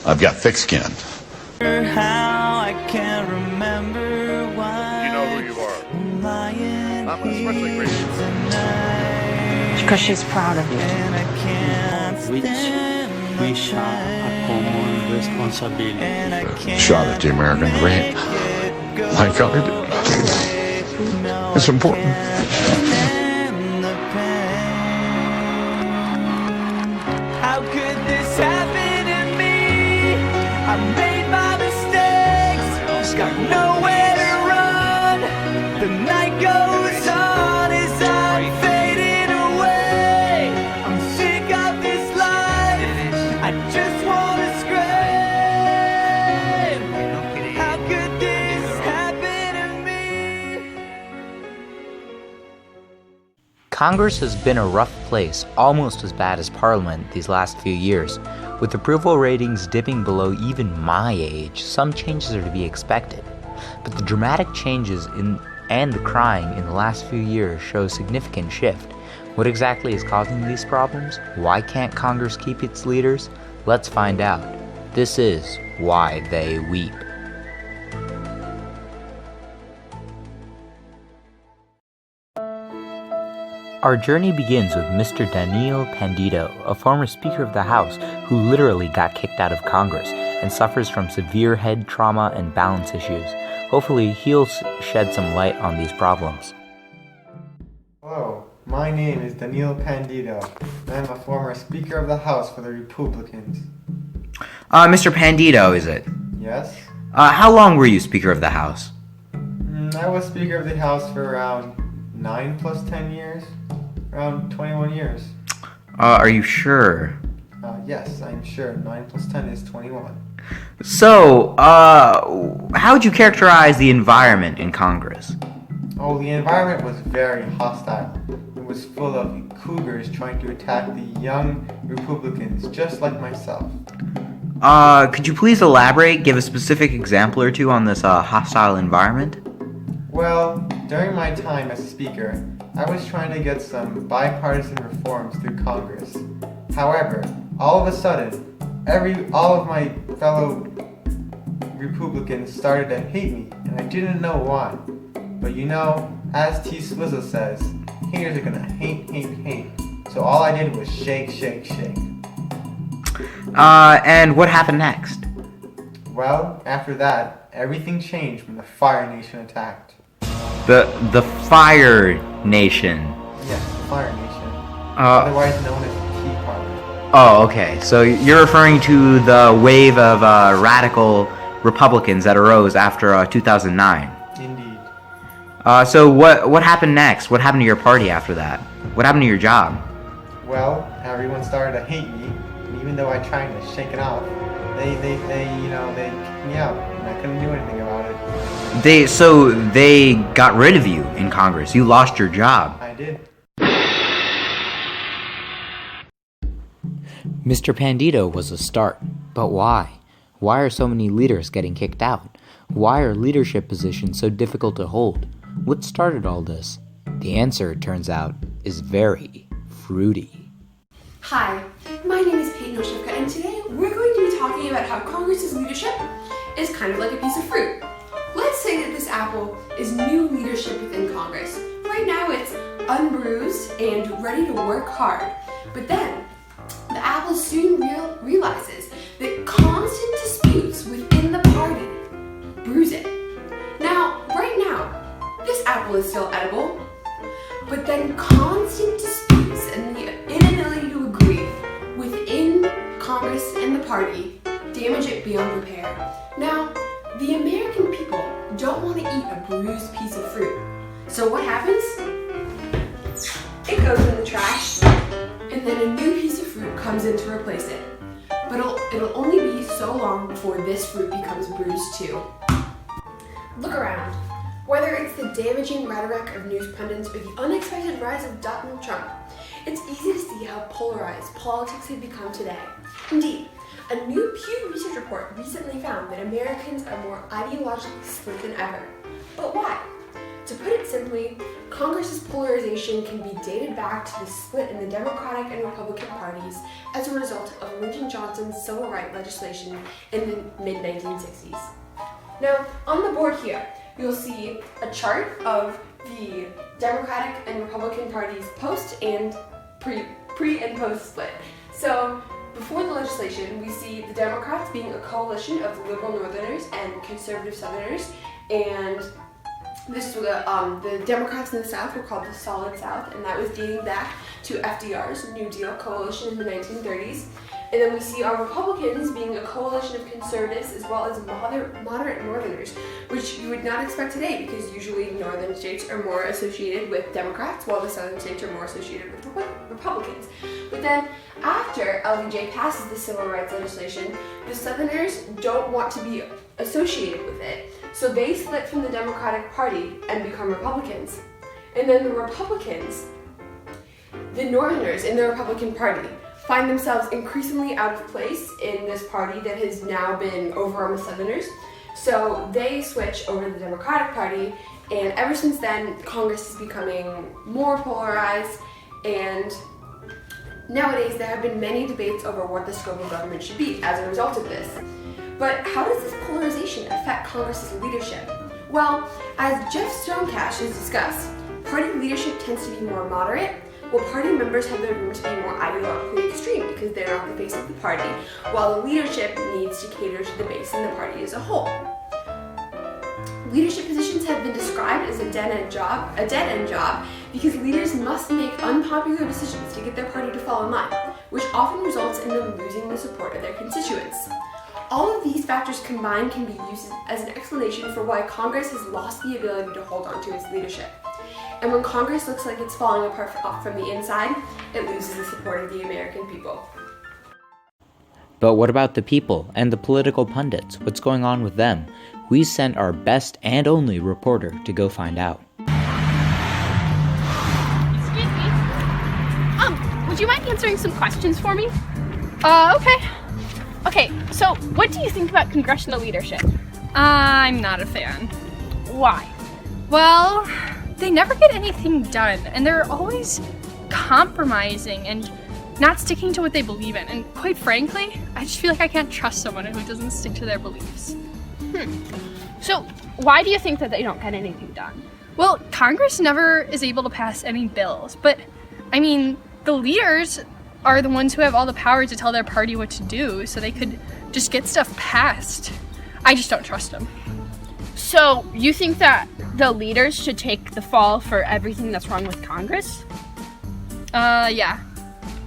I've got thick skin. How I can't remember why. You know who you are. I'm especially grateful. Because she's proud of you. And I can't Which stand we the share a common responsibility. and I can't Shot at the American dream. Thank God I did. It's important. stand the pain. How could this happen to me? I made my mistakes. Got nowhere to run. The night goes on as I'm fading away. I'm sick of this life. I just wanna scream. How could this happen to me? Congress has been a rough place, almost as bad as Parliament these last few years. With approval ratings dipping below even my age, some changes are to be expected. But the dramatic changes and the crying in the last few years show a significant shift. What exactly is causing these problems? Why can't Congress keep its leaders? Let's find out. This is Why They Weep. Our journey begins with Mr. Daniel Pandito, a former Speaker of the House who literally got kicked out of Congress and suffers from severe head trauma and balance issues. Hopefully, he'll shed some light on these problems. Hello, my name is Daniel Pandito, and I'm a former Speaker of the House for the Republicans. Mr. Pandito, is it? Yes? How long were you Speaker of the House? I was Speaker of the House for around 9 plus 10 years. Around 21 years. Are you sure? Yes, I'm sure. 9 plus 10 is 21. So, how would you characterize the environment in Congress? Oh, the environment was very hostile. It was full of cougars trying to attack the young Republicans, just like myself. Could you please elaborate, give a specific example or two on this hostile environment? Well, during my time as Speaker, I was trying to get some bipartisan reforms through Congress. However, all of a sudden, all of my fellow Republicans started to hate me, and I didn't know why. But you know, as T. Swizzle says, haters are gonna hate. So all I did was shake. And what happened next? Well, after that, everything changed when the Fire Nation attacked. The Fire Nation. Yes, the Fire Nation. Otherwise known as the Tea Party. Oh, okay. So you're referring to the wave of radical Republicans that arose after 2009. Indeed. So what happened next? What happened to your party after that? What happened to your job? Well, everyone started to hate me, and even though I tried to shake it off, they kicked me out, and I couldn't do anything about it. They got rid of you in Congress. You lost your job. I did. Mr. Pandito was a start, but why? Why are so many leaders getting kicked out? Why are leadership positions so difficult to hold? What started all this? The answer, it turns out, is very fruity. Hi, my name is Peyton Oshevka, and today we're going to be talking about how Congress's leadership is kind of like a piece of fruit. Let's say that this apple is new leadership within Congress. Right now it's unbruised and ready to work hard. But then, the apple soon realizes that constant disputes within the party bruise it. Right now, this apple is still edible, but then constant disputes and the inability to agree within Congress and the party damage it beyond repair. Now, the American people don't want to eat a bruised piece of fruit. So what happens? It goes in the trash, and then a new piece of fruit comes in to replace it. But it'll only be so long before this fruit becomes bruised too. Look around. Whether it's the damaging rhetoric of news pundits or the unexpected rise of Donald Trump, it's easy to see how polarized politics have become today. Indeed, a new Pew Research report recently found that Americans are more ideologically split than ever. But why? To put it simply, Congress's polarization can be dated back to the split in the Democratic and Republican parties as a result of Lyndon Johnson's civil rights legislation in the mid-1960s. Now, on the board here, you'll see a chart of the Democratic and Republican parties post and pre and post split. So, before the legislation, we see the Democrats being a coalition of liberal Northerners and conservative Southerners, and this was the Democrats in the South were called the Solid South, and that was dating back to FDR's New Deal coalition in the 1930s. And then we see our Republicans being a coalition of conservatives as well as moderate Northerners, which you would not expect today because usually northern states are more associated with Democrats while the southern states are more associated with Republicans. But then after LBJ passes the civil rights legislation, the Southerners don't want to be associated with it. So they split from the Democratic Party and become Republicans. And then the Republicans, the Northerners in the Republican Party, find themselves increasingly out of place in this party that has now been overrun with Southerners. So they switch over to the Democratic Party, and ever since then, Congress is becoming more polarized, and nowadays there have been many debates over what the scope of government should be as a result of this. But how does this polarization affect Congress's leadership? Well, as Jeff Stonecash has discussed, party leadership tends to be more moderate, while party members have the room to be more ideologically extreme because they're not the face of the party, while the leadership needs to cater to the base and the party as a whole. Leadership positions have been described as a dead-end job because leaders must make unpopular decisions to get their party to fall in line, which often results in them losing the support of their constituents. All of these factors combined can be used as an explanation for why Congress has lost the ability to hold on to its leadership. And when Congress looks like it's falling apart from the inside, it loses the support of the American people. But what about the people and the political pundits? What's going on with them? We sent our best and only reporter to go find out. Excuse me. Would you mind answering some questions for me? Okay. Okay, so what do you think about congressional leadership? I'm not a fan. Why? Well, they never get anything done, and they're always compromising and not sticking to what they believe in. And quite frankly, I just feel like I can't trust someone who doesn't stick to their beliefs. So why do you think that they don't get anything done? Well, Congress never is able to pass any bills, but I mean, the leaders are the ones who have all the power to tell their party what to do, so they could just get stuff passed. I just don't trust them. So you think that the leaders should take the fall for everything that's wrong with Congress? Yeah.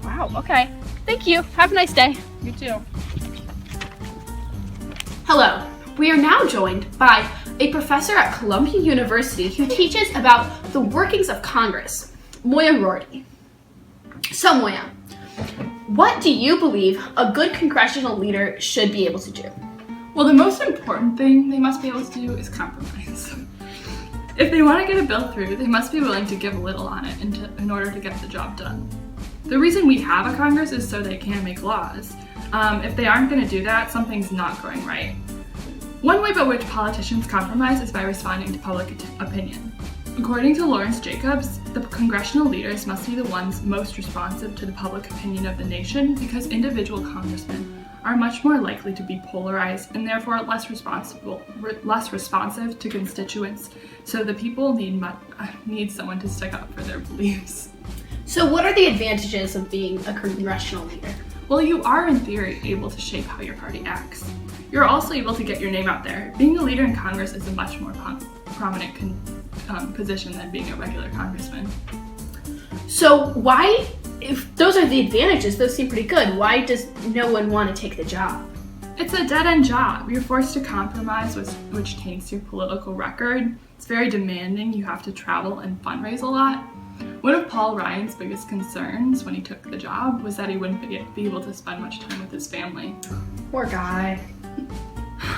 Wow, okay. Thank you. Have a nice day. You too. Hello. We are now joined by a professor at Columbia University who teaches about the workings of Congress, Moya Rorty. So Moya, what do you believe a good congressional leader should be able to do? Well, the most important thing they must be able to do is compromise. If they want to get a bill through, they must be willing to give a little on it in order to get the job done. The reason we have a Congress is so they can make laws. If they aren't going to do that, something's not going right. One way by which politicians compromise is by responding to public opinion. According to Lawrence Jacobs, the congressional leaders must be the ones most responsive to the public opinion of the nation because individual congressmen are much more likely to be polarized and therefore less responsive to constituents, so the people need someone to stick up for their beliefs. So what are the advantages of being a congressional leader? Well, you are in theory able to shape how your party acts. You're also able to get your name out there. Being a leader in Congress is a much more prominent position than being a regular congressman. So why, if those are the advantages, those seem pretty good, why does no one want to take the job? It's a dead-end job. You're forced to compromise, which taints your political record. It's very demanding. You have to travel and fundraise a lot. One of Paul Ryan's biggest concerns when he took the job was that he wouldn't be able to spend much time with his family. Poor guy.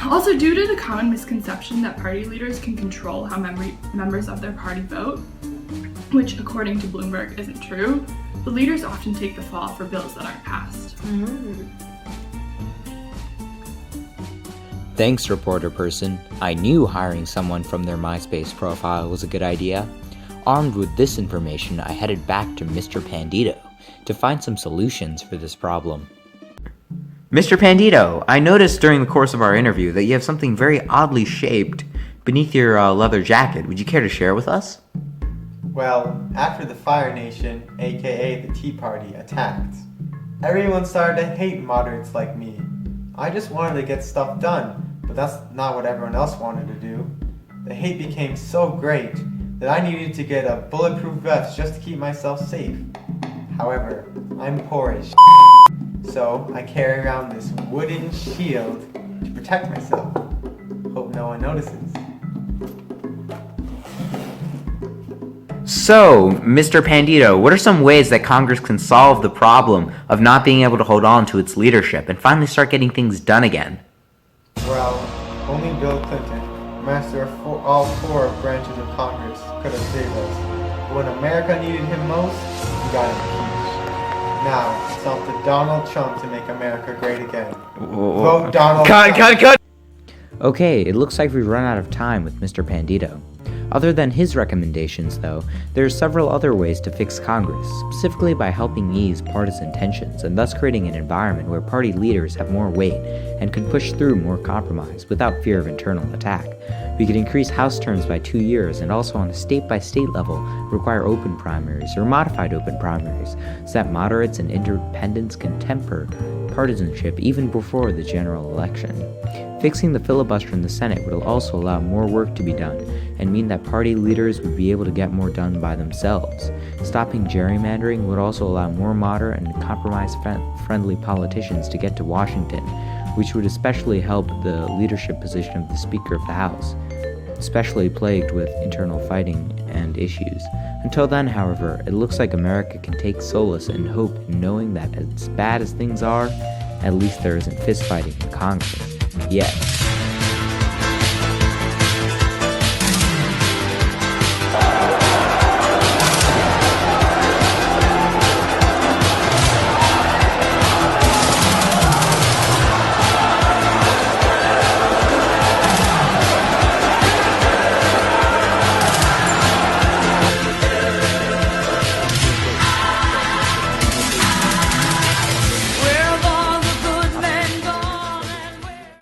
Also, due to the common misconception that party leaders can control how members of their party vote, which according to Bloomberg isn't true, the leaders often take the fall for bills that aren't passed. Thanks, reporter person. I knew hiring someone from their MySpace profile was a good idea. Armed with this information, I headed back to Mr. Pandito to find some solutions for this problem. Mr. Pandito, I noticed during the course of our interview that you have something very oddly shaped beneath your leather jacket. Would you care to share with us? Well, after the Fire Nation, aka the Tea Party, attacked, everyone started to hate moderates like me. I just wanted to get stuff done, but that's not what everyone else wanted to do. The hate became so great that I needed to get a bulletproof vest just to keep myself safe. However, I'm poor as so I carry around this wooden shield to protect myself. Hope no one notices. So, Mr. Pandito, what are some ways that Congress can solve the problem of not being able to hold on to its leadership and finally start getting things done again? Well, only Bill Clinton, master of all four branches of Congress, could have saved us. But when America needed him most, he got impeached. Now, it's up to Donald Trump to make America great again. Vote Donald Trump. Cut! Okay, it looks like we've run out of time with Mr. Pandito. Other than his recommendations, though, there are several other ways to fix Congress, specifically by helping ease partisan tensions and thus creating an environment where party leaders have more weight and can push through more compromise without fear of internal attack. We could increase House terms by 2 years and also on a state-by-state level require open primaries or modified open primaries so that moderates and independents can temper partisanship even before the general election. Fixing the filibuster in the Senate would also allow more work to be done and mean that party leaders would be able to get more done by themselves. Stopping gerrymandering would also allow more moderate and compromise-friendly politicians to get to Washington, which would especially help the leadership position of the Speaker of the House, especially plagued with internal fighting and issues. Until then, however, it looks like America can take solace and hope in knowing that as bad as things are, at least there isn't fistfighting in Congress. Yet.